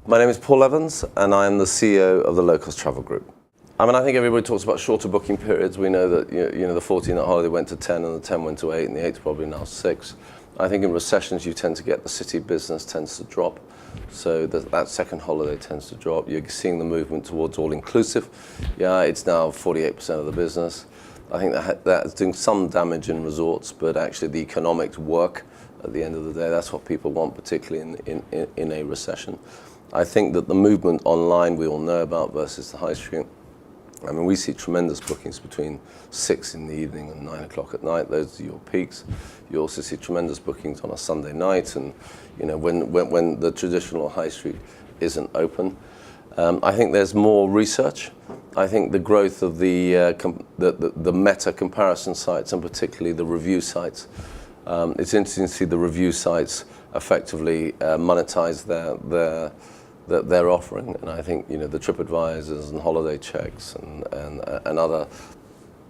My name is Paul Evans, and I am the CEO of the Low-Cost Travel Group. I think everybody talks about shorter booking periods. We know that the 14 at holiday went to 10, and the 10 went to 8, and the 8's probably now 6. I think in recessions you tend to get the city business tends to drop, so that second holiday tends to drop. You're seeing the movement towards all-inclusive. Yeah, it's now 48% of the business. I think that's doing some damage in resorts, but actually the economics work at the end of the day. That's what people want, particularly in a recession. I think that the movement online we all know about versus the high street. We see tremendous bookings between 6 in the evening and 9 o'clock at night. Those are your peaks. You also see tremendous bookings on a Sunday night, and when the traditional high street isn't open. I think there's more research. I think the growth of the meta comparison sites, and particularly the review sites. It's interesting to see the review sites effectively monetize their offering, and I think the TripAdvisors and Holiday Checks and other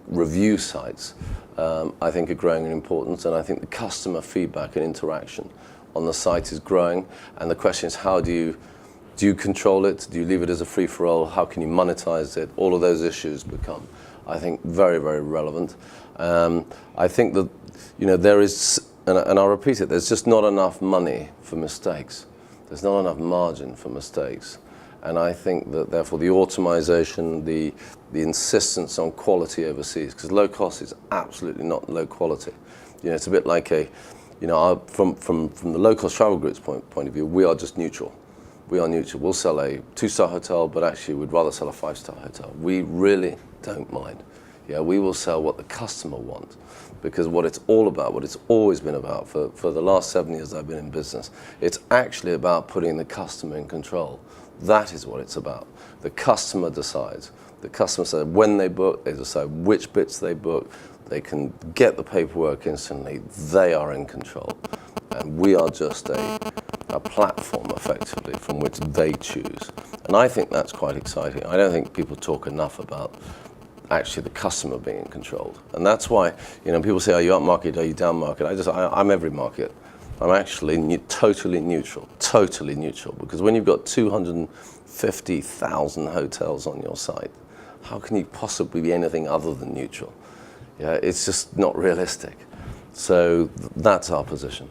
review sites I think are growing in importance, and I think the customer feedback and interaction on the site is growing, and the question is, how do you control it? Do you leave it as a free-for-all? How can you monetize it? All of those issues become, I think, very, very relevant. I think that there is, and I'll repeat it, there's just not enough money for mistakes. There's not enough margin for mistakes. And I think that therefore the automation, the insistence on quality overseas, because low cost is absolutely not low quality. It's a bit like from the low-cost travel group's point of view, we are just neutral. We are neutral. We'll sell a 2-star hotel, but actually we'd rather sell a 5-star hotel. We really don't mind. Yeah, we will sell what the customer wants, because what it's all about, what it's always been about for the last 7 years I've been in business, it's actually about putting the customer in control. That is what it's about. The customer decides. The customer says when they book, they decide which bits they book, they can get the paperwork instantly, they are in control. And we are just a platform, effectively, from which they choose. And I think that's quite exciting. I don't think people talk enough about actually the customer being controlled. And that's why, people say, are you up market, are you down market? I'm every market. I'm actually totally neutral, because when you've got 250,000 hotels on your site, how can you possibly be anything other than neutral? Yeah, it's just not realistic. So that's our position.